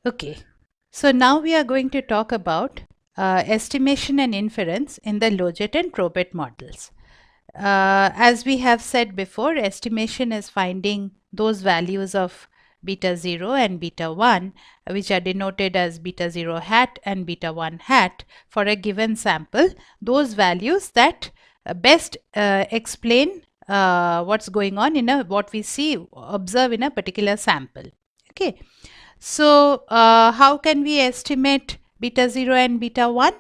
Okay, so now we are going to talk about estimation and inference in the Logit and Probit models. As we have said before, estimation is finding those values of beta 0 and beta 1, which are denoted as beta 0 hat and beta 1 hat for a given sample, those values that best explain what's going on in what we observe in a particular sample. Okay. So, how can we estimate beta 0 and beta 1?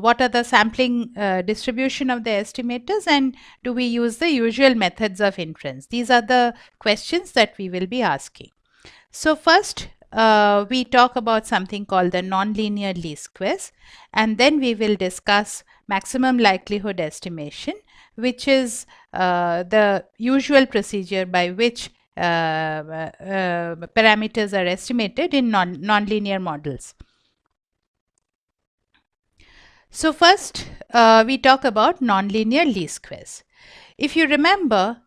What are the sampling distribution of the estimators, and do we use the usual methods of inference? These are the questions that we will be asking. So, first, we talk about something called the nonlinear least squares, and then we will discuss maximum likelihood estimation, which is the usual procedure by which parameters are estimated in nonlinear models. So first, we talk about nonlinear least squares. If you remember,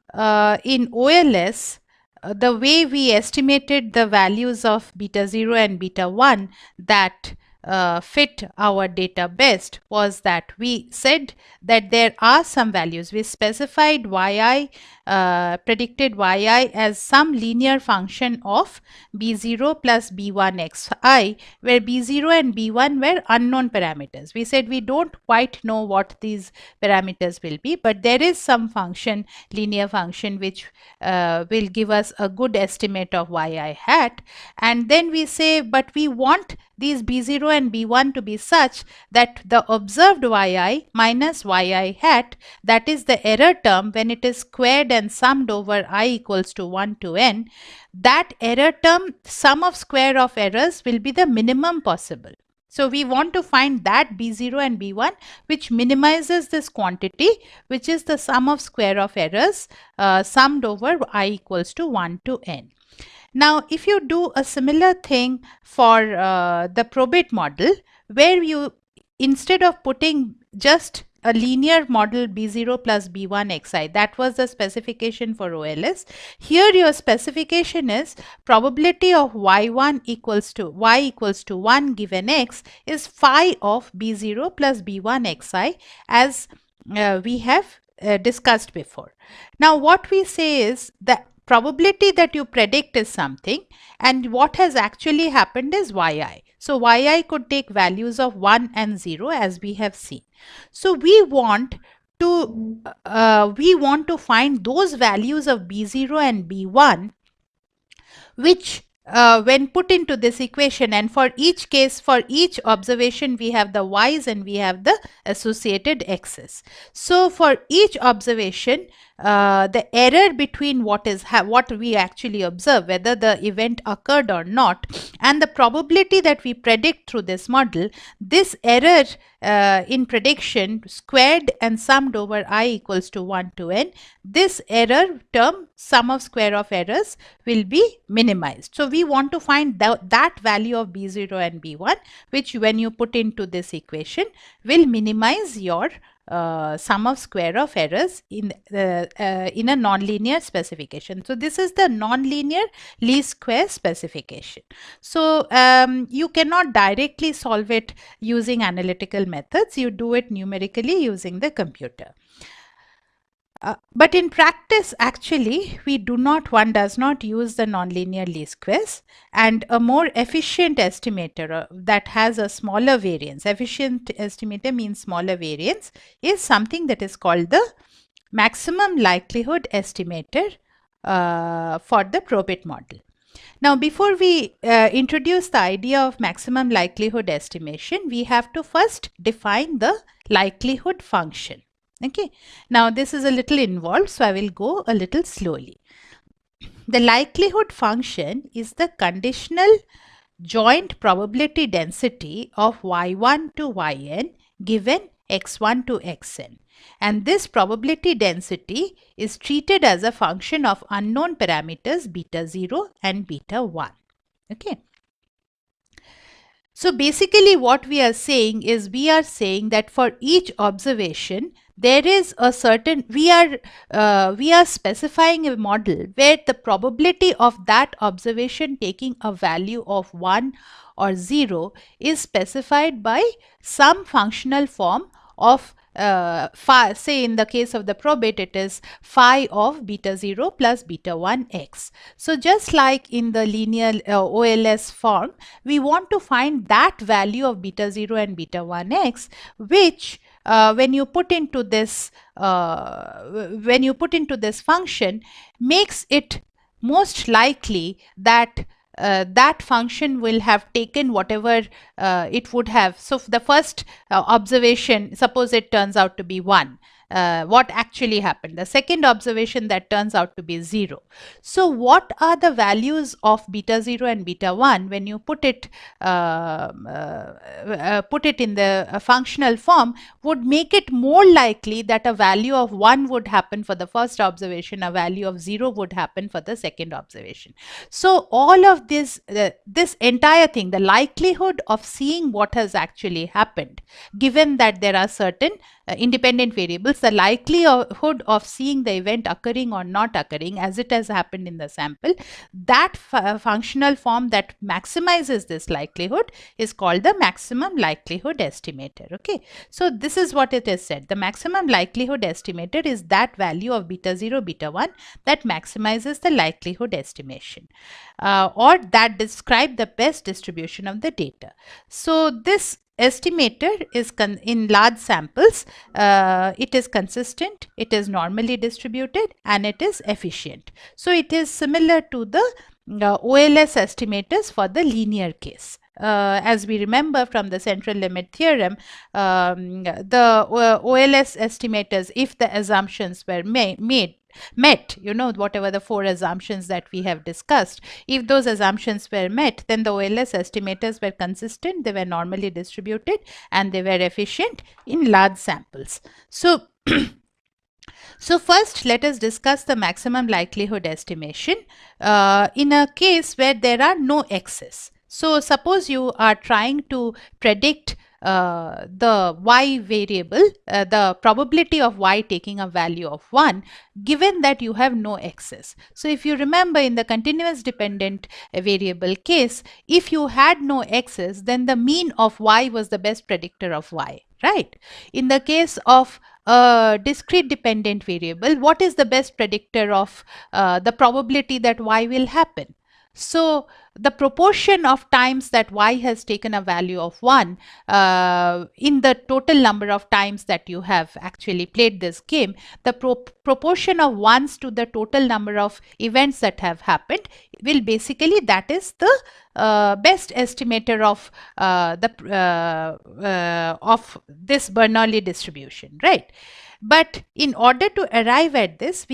in OLS, the way we estimated the values of beta 0 and beta 1 that fit our data best was that we said that there are some values. We specified yi, predicted yi as some linear function of b0 plus b1 xi, where b0 and b1 were unknown parameters. We said we don't quite know what these parameters will be, but there is some function, linear function, which will give us a good estimate of yi hat. And then we say, but we want these b0 and b1 to be such that the observed yi minus yi hat, that is the error term when it is squared and summed over I equals to 1 to n, that error term, sum of square of errors, will be the minimum possible. So we want to find that b0 and b1 which minimizes this quantity, which is the sum of square of errors summed over I equals to 1 to n. Now, if you do a similar thing for the Probit model, where you, instead of putting just a linear model b0 plus b1 xi, that was the specification for OLS. Here your specification is probability of y1 equals to y equals to 1 given x is phi of b0 plus b1 xi, as we have discussed before. Now what we say is that probability that you predict is something, and what has actually happened is yi. So yi could take values of 1 and 0, as we have seen. So we want to find those values of b0 and b1 which when put into this equation, and for each case, for each observation, we have the y's and we have the associated x's. So for each observation, the error between what we actually observe, whether the event occurred or not, and the probability that we predict through this model, this error in prediction squared and summed over I equals to 1 to n, this error term, sum of square of errors, will be minimized. So we want to find that value of b0 and b1, which when you put into this equation will minimize your sum of square of errors in a nonlinear specification. So this is the nonlinear least square specification. So you cannot directly solve it using analytical methods. You do it numerically using the computer. But in practice, actually, one does not use the nonlinear least squares, and a more efficient estimator that has a smaller variance, efficient estimator means smaller variance, is something that is called the maximum likelihood estimator for the Probit model. Now, before we introduce the idea of maximum likelihood estimation, we have to first define the likelihood function. Okay, now this is a little involved, so I will go a little slowly. The likelihood function is the conditional joint probability density of y1 to yn given x1 to xn, and this probability density is treated as a function of unknown parameters beta 0 and beta 1. Okay. So basically what we are saying is, we are saying that for each observation there is a certain, we are specifying a model where the probability of that observation taking a value of 1 or 0 is specified by some functional form of phi. Say in the case of the probit, it is phi of beta 0 plus beta 1 x. So just like in the linear OLS form, we want to find that value of beta 0 and beta 1 x, which when you put into this function, makes it most likely that that function will have taken whatever it would have. So the first observation, suppose it turns out to be 1, what actually happened. The second observation, that turns out to be 0. So what are the values of beta 0 and beta 1 when you put it in the functional form, would make it more likely that a value of 1 would happen for the first observation, a value of 0 would happen for the second observation. So all of this, this entire thing, the likelihood of seeing what has actually happened, given that there are certain independent variables, the likelihood of seeing the event occurring or not occurring as it has happened in the sample, that functional form that maximizes this likelihood is called the maximum likelihood estimator. Okay, so this is what it is said. The maximum likelihood estimator is that value of beta 0, beta 1 that maximizes the likelihood estimation, or that describe the best distribution of the data. So this estimator is in large samples, it is consistent, it is normally distributed, and it is efficient. So it is similar to the OLS estimators for the linear case. As we remember from the central limit theorem, the OLS estimators, if the assumptions were met, you know, whatever the 4 assumptions that we have discussed, if those assumptions were met, then the OLS estimators were consistent, they were normally distributed, and they were efficient in large samples. So so first, let us discuss the maximum likelihood estimation in a case where there are no x's. So suppose you are trying to predict the y variable, the probability of y taking a value of 1, given that you have no x's. So if you remember, in the continuous dependent variable case, if you had no x's, then the mean of y was the best predictor of y, right? In the case of a discrete dependent variable, what is the best predictor of the probability that y will happen? So the proportion of times that y has taken a value of 1 in the total number of times that you have actually played this game, the proportion of 1s to the total number of events that have happened will basically, that is the best estimator of of this Bernoulli distribution, right? But in order to arrive at this,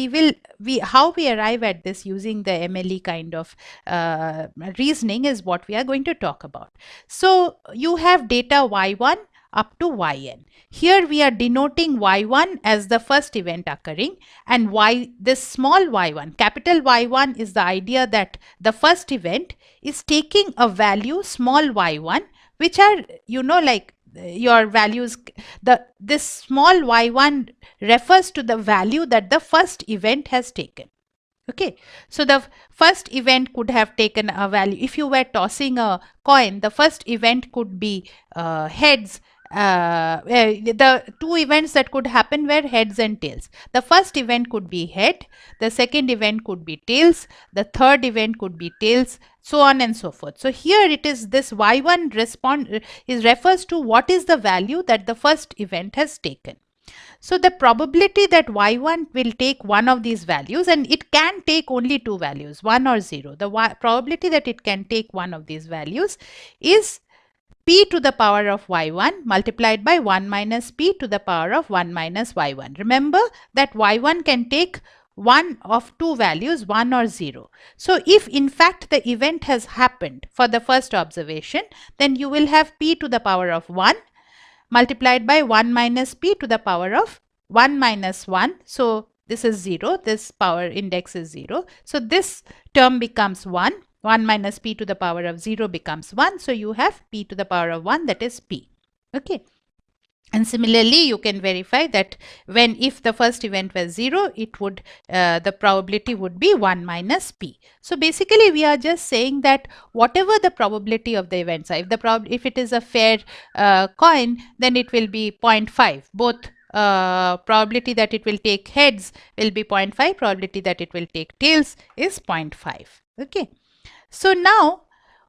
how we arrive at this using the MLE kind of reasoning is what we are going to talk about. So you have data y1 up to yn. Here we are denoting y1 as the first event occurring, and this small y1, capital Y1, is the idea that the first event is taking a value small y1, which are, you know, like your values, this small y1 refers to the value that the first event has taken. Okay, so the first event could have taken a value. If you were tossing a coin, the first event could be heads. The 2 events that could happen were heads and tails. The first event could be head, the second event could be tails, the third event could be tails, so on and so forth. So here it is, this y1 refers to what is the value that the first event has taken. So the probability that y1 will take one of these values, and it can take only 2 values, 1 or 0. The probability that it can take one of these values is p to the power of y1 multiplied by 1 minus p to the power of 1 minus y1. Remember that y1 can take one of 2 values, 1 or 0. So if in fact the event has happened for the first observation, then you will have p to the power of 1 multiplied by 1 minus p to the power of 1 minus 1. So this is 0, this power index is 0. So this term becomes 1. 1 minus p to the power of 0 becomes 1. So you have p to the power of 1, that is p. Okay. And similarly, you can verify that if the first event was 0, it would the probability would be 1 minus p. So basically, we are just saying that whatever the probability of the events are, if it is a fair coin, then it will be 0.5. Both probability that it will take heads will be 0.5. Probability that it will take tails is 0.5. Okay. So now,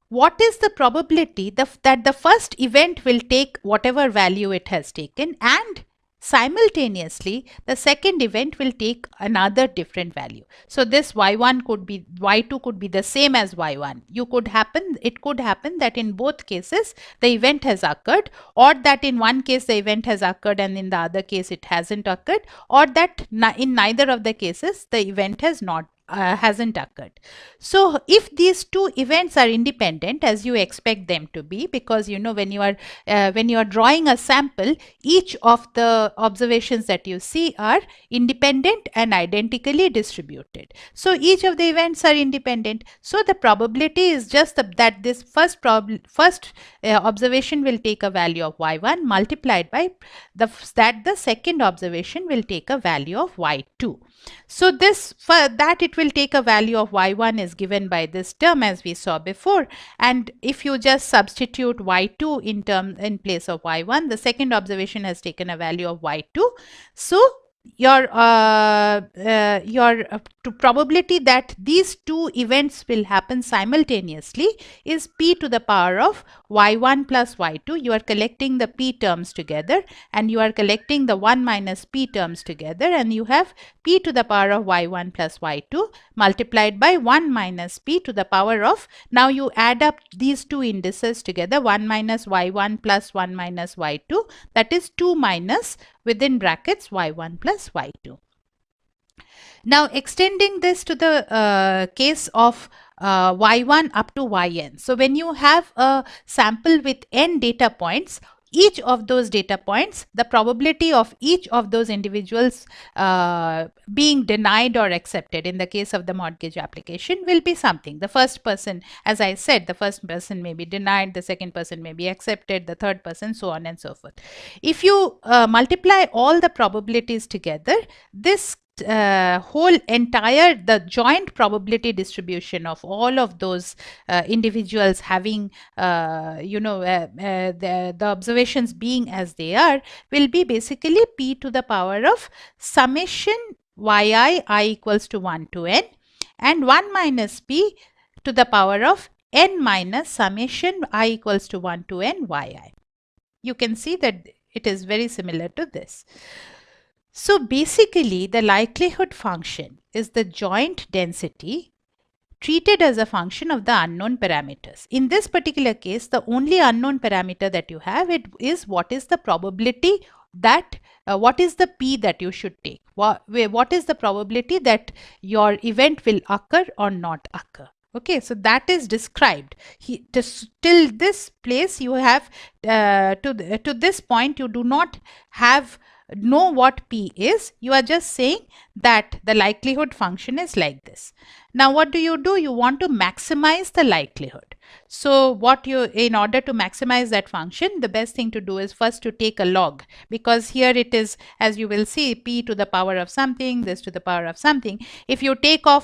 what is the probability that the first event will take whatever value it has taken, and simultaneously the second event will take another different value? So this y1 could be, y2 could be the same as y1. It could happen that in both cases the event has occurred, or that in one case the event has occurred and in the other case it hasn't occurred, or that in neither of the cases the event hasn't occurred. So if these two events are independent, as you expect them to be, because when you are drawing a sample, each of the observations that you see are independent and identically distributed. So each of the events are independent. So the probability is just that this first observation will take a value of y1 multiplied by that the second observation will take a value of y2. So that it will take a value of y1 is given by this term, as we saw before, and if you just substitute y2 in place of y1, the second observation has taken a value of y2. So your probability that these two events will happen simultaneously is p to the power of y1 plus y2. You are collecting the p terms together and you are collecting the 1 minus p terms together, and you have p to the power of y1 plus y2 multiplied by 1 minus p to the power of, now you add up these two indices together, 1 minus y1 plus 1 minus y2, that is 2 minus within brackets y1 plus y2. Now extending this to the case of y1 up to yn. So when you have a sample with n data points, each of those data points, the probability of each of those individuals being denied or accepted in the case of the mortgage application will be something. The first person, as I said, the first person may be denied, the second person may be accepted, the third person, so on and so forth. If you multiply all the probabilities together, this the joint probability distribution of all of those individuals having the observations being as they are will be basically p to the power of summation yi I equals to 1 to n and 1 minus p to the power of n minus summation I equals to 1 to n yi. You can see that it is very similar to this. So basically, the likelihood function is the joint density treated as a function of the unknown parameters. In this particular case, the only unknown parameter that you have is what is the probability that what is the p that you should take. What is the probability that your event will occur or not occur. Okay, so that is described. Till this place, you have to this point, you do not know what p is. You are just saying that the likelihood function is like this. Now what do? You want to maximize the likelihood. So in order to maximize that function, the best thing to do is first to take a log, because here it is, as you will see, p to the power of something, this to the power of something. If you take a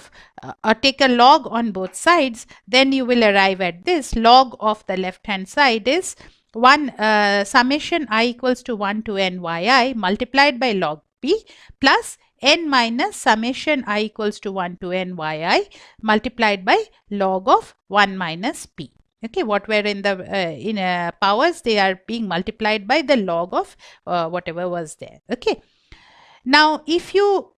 log on both sides, then you will arrive at this. Log of the left hand side is summation I equals to 1 to n yi multiplied by log p plus n minus summation I equals to 1 to n yi multiplied by log of 1 minus p. Okay, what were in the powers, they are being multiplied by the log of whatever was there. Okay, now if you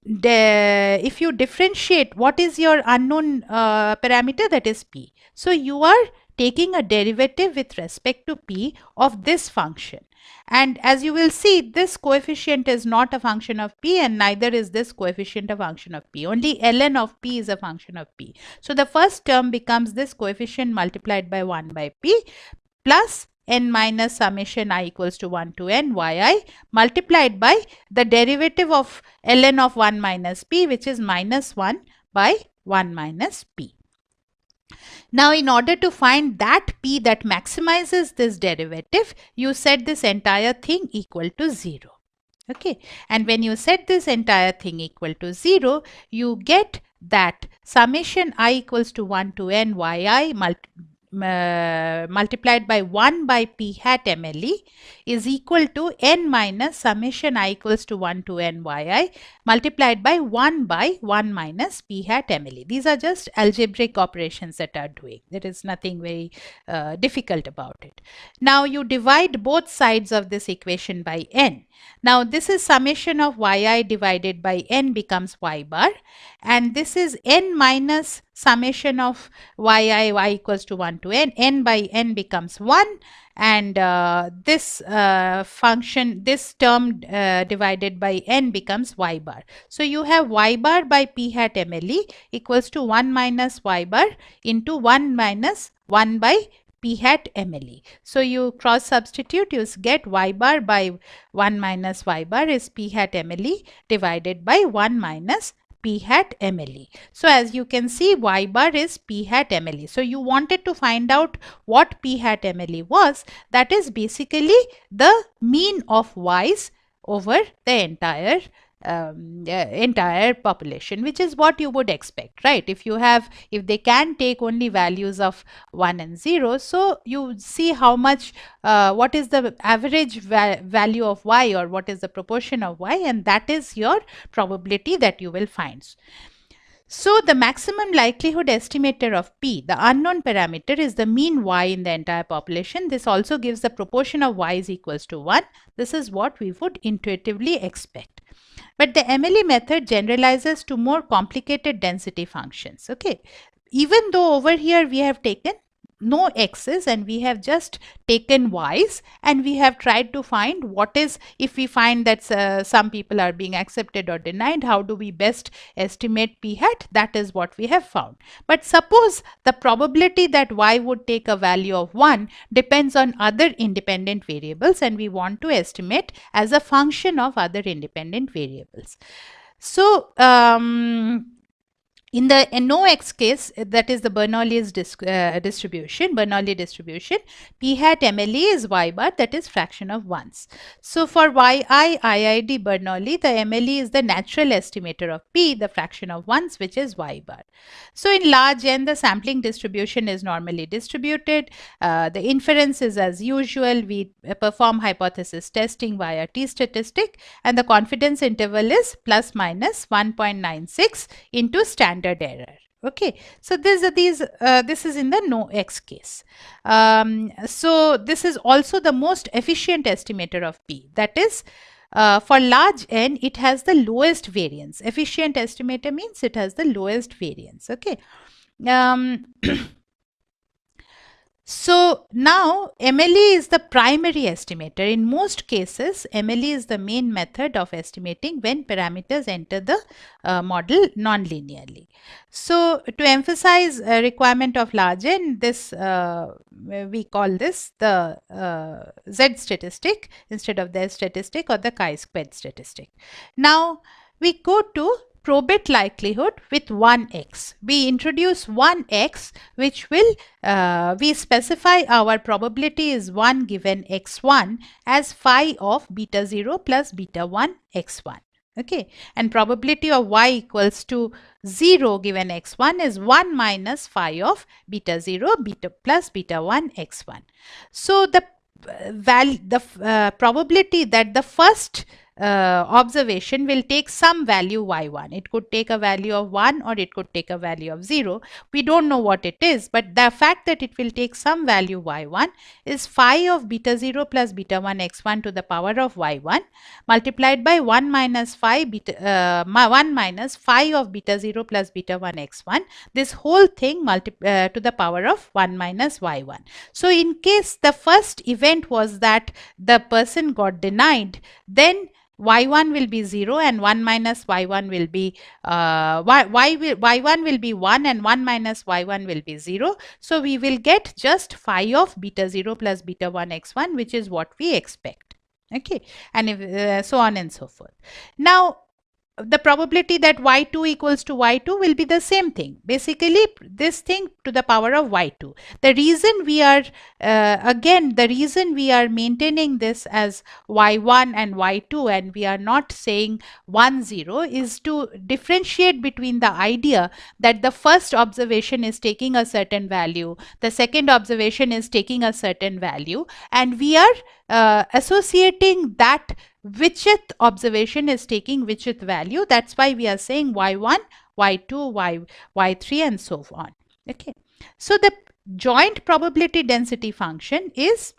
differentiate what is your unknown parameter, that is p. So you are taking a derivative with respect to p of this function, and as you will see, this coefficient is not a function of p and neither is this coefficient a function of p. Only ln of p is a function of p. So the first term becomes this coefficient multiplied by 1 by p plus n minus summation I equals to 1 to n yi multiplied by the derivative of ln of 1 minus p, which is minus 1 by 1 minus p. Now, in order to find that p that maximizes this derivative, you set this entire thing equal to 0. Okay, and when you set this entire thing equal to 0, you get that summation I equals to 1 to n yi multiplied by 1 by p hat mle is equal to n minus summation I equals to 1 to n yi multiplied by 1 by 1 minus p hat mle. These are just algebraic operations that are doing. There is nothing very difficult about it. Now you divide both sides of this equation by n. Now this is summation of yi divided by n becomes y bar, and this is n minus summation of y equals to 1 to n by n becomes 1, and this function, this term divided by n becomes y bar. So you have y bar by p hat mle equals to 1 minus y bar into 1 minus 1 by p hat mle. So you cross substitute, you get y bar by 1 minus y bar is p hat mle divided by 1 minus p hat mle. So as you can see, y bar is p hat mle. So you wanted to find out what p hat mle was. That is basically the mean of y's over the entire population, which is what you would expect, right? If they can take only values of 1 and 0, so you see how much what is the average value of y, or what is the proportion of y, and that is your probability that you will find. So the maximum likelihood estimator of p, the unknown parameter, is the mean y in the entire population. This also gives the proportion of y is equals to 1. This is what we would intuitively expect. But the MLE method generalizes to more complicated density functions. Okay, even though over here we have taken no x's and we have just taken y's, and we have tried to find what is, if we find that some people are being accepted or denied, how do we best estimate p hat? That is what we have found. But suppose the probability that y would take a value of 1 depends on other independent variables, and we want to estimate as a function of other independent variables. So in the NOx case, that is the Bernoulli's Bernoulli distribution, p hat mle is y bar, that is fraction of ones. So for yi IID Bernoulli, the mle is the natural estimator of p, the fraction of ones, which is y bar. So in large n, the sampling distribution is normally distributed. The inference is as usual. We perform hypothesis testing via t-statistic, and the confidence interval is plus minus 1.96 into standard error. Okay, so this is in the no x case. So this is also the most efficient estimator of p. That is, for large n, it has the lowest variance. Efficient estimator means it has the lowest variance. Okay. So now MLE is the primary estimator. In most cases, MLE is the main method of estimating when parameters enter the model non-linearly. So to emphasize a requirement of large n, this we call this the Z statistic instead of the S statistic or the chi-squared statistic. Now we go to Probit likelihood with 1x. We introduce 1x, which will, we specify our probability is 1 given x1 as phi of beta 0 plus beta 1 x1. Okay, and probability of y equals to 0 given x1 is 1 minus phi of beta 0 beta plus beta 1 x1. So the probability that the first observation will take some value y1. It could take a value of 1 or it could take a value of 0. We don't know what it is, but the fact that it will take some value y1 is phi of beta 0 plus beta 1 x1 to the power of y1 multiplied by 1 minus phi beta 1 minus phi of beta 0 plus beta 1 x1. This whole thing to the power of 1 minus y1. So in case the first event was that the person got denied, then y1 will be 0 and 1 minus y1 will be y1 will be 1 and 1 minus y1 will be 0. So we will get just phi of beta 0 plus beta 1 x1, which is what we expect. Okay, and if, so on and so forth. Now the probability that y2 equals to y2 will be the same thing. Basically, this thing to the power of y2. The reason we are, the reason we are maintaining this as y1 and y2 and we are not saying 1, 0 is to differentiate between the idea that the first observation is taking a certain value, the second observation is taking a certain value, and we are associating that whichth observation is taking whichth value. That's why we are saying y1, y2, y3 and so on. Okay. So the joint probability density function is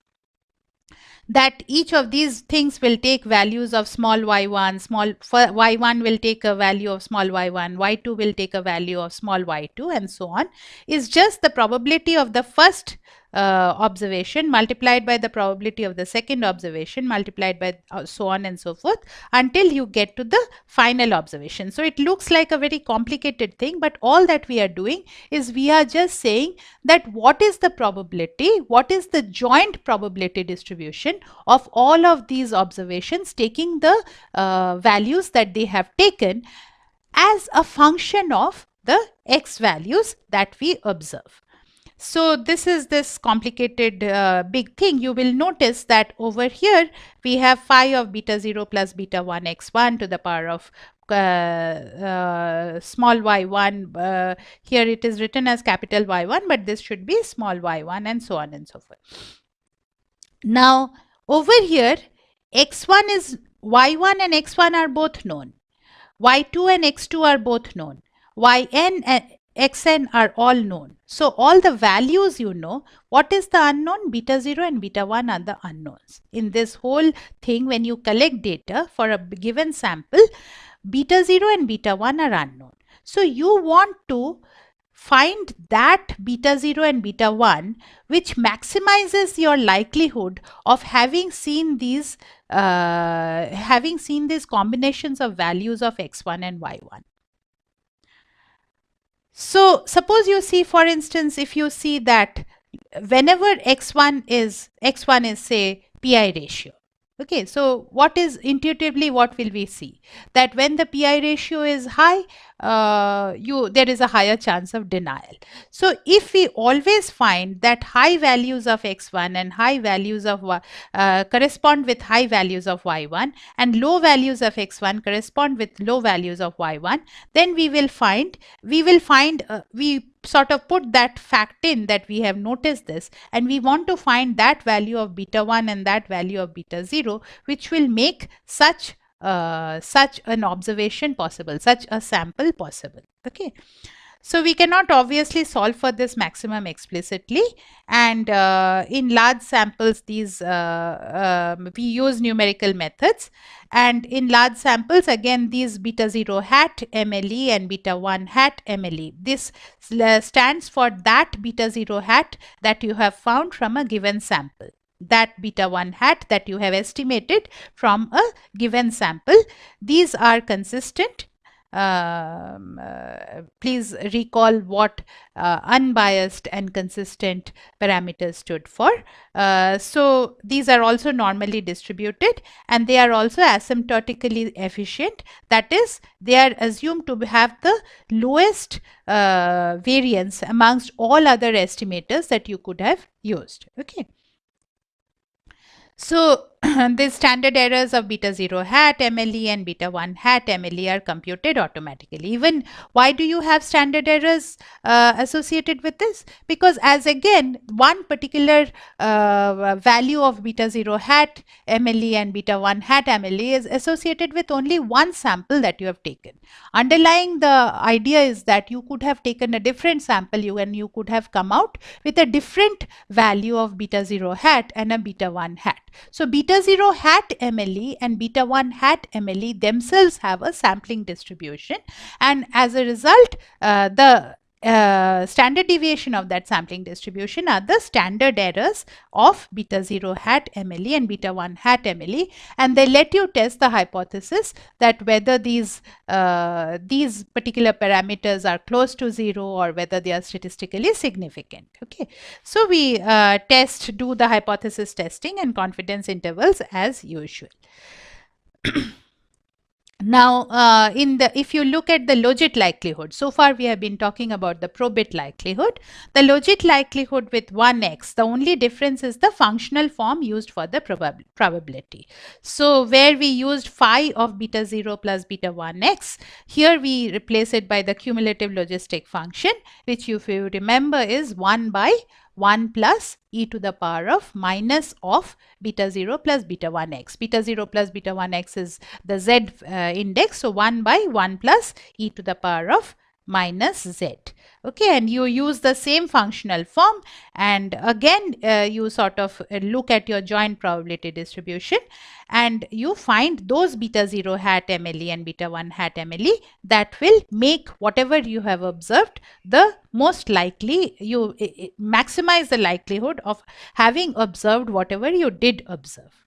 that each of these things will take values of small y1, y1 will take a value of small y1, y2 will take a value of small y2 and so on, is just the probability of the first observation multiplied by the probability of the second observation multiplied by so on and so forth until you get to the final observation. So it looks like a very complicated thing, but all that we are doing is we are just saying that what is the probability, what is the joint probability distribution of all of these observations taking the values that they have taken as a function of the x values that we observe. So this is this complicated big thing. You will notice that over here we have phi of beta 0 plus beta 1 x1 to the power of small y1. Here it is written as capital Y1, but this should be small y1 and so on and so forth. Now over here x1 is y1 and x1 are both known. Y2 and x2 are both known. Yn and xn are all known. So all the values you know. What is the unknown? Beta 0 and beta 1 are the unknowns. In this whole thing, when you collect data for a given sample, beta 0 and beta 1 are unknown. So you want to find that beta 0 and beta 1 which maximizes your likelihood of having seen these combinations of values of x1 and y1. So suppose you see, for instance, if you see that whenever x1 is say pi ratio. Okay, so what is intuitively what will we see? That when the pi ratio is high, there is a higher chance of denial. So if we always find that high values of x1 and high values of correspond with high values of y1 and low values of x1 correspond with low values of y1, then we sort of put that fact in that we have noticed this, and we want to find that value of beta 1 and that value of beta 0 which will make such an observation possible, such a sample possible. Okay. So we cannot obviously solve for this maximum explicitly, and in large samples these we use numerical methods, and in large samples again these beta 0 hat MLE and beta 1 hat MLE, this stands for that beta 0 hat that you have found from a given sample, that beta 1 hat that you have estimated from a given sample. These are consistent. Please recall what unbiased and consistent parameters stood for. So these are also normally distributed and they are also asymptotically efficient. That is, they are assumed to have the lowest variance amongst all other estimators that you could have used. Okay. So the standard errors of beta 0 hat MLE and beta 1 hat MLE are computed automatically. Even why do you have standard errors associated with this? Because as again one particular value of beta 0 hat MLE and beta 1 hat MLE is associated with only one sample that you have taken. Underlying the idea is that you could have taken a different sample and you could have come out with a different value of beta 0 hat and a beta 1 hat. So beta 0 hat MLE and beta 1 hat MLE themselves have a sampling distribution, and as a result the standard deviation of that sampling distribution are the standard errors of beta 0 hat MLE and beta 1 hat MLE, and they let you test the hypothesis that whether these particular parameters are close to 0 or whether they are statistically significant. Okay, so we do the hypothesis testing and confidence intervals as usual. Now, if you look at the Logit likelihood, so far we have been talking about the Probit likelihood. The Logit likelihood with 1x, the only difference is the functional form used for the probability. So where we used phi of beta 0 plus beta 1x, here we replace it by the cumulative logistic function, which if you remember is 1 by 1 plus e to the power of minus of beta 0 plus beta 1x. Beta 0 plus beta 1x is the z index. So 1 by 1 plus e to the power of minus z. Okay, and you use the same functional form, and again you sort of look at your joint probability distribution, and you find those beta 0 hat MLE and beta 1 hat MLE that will make whatever you have observed the most likely. You maximize the likelihood of having observed whatever you did observe.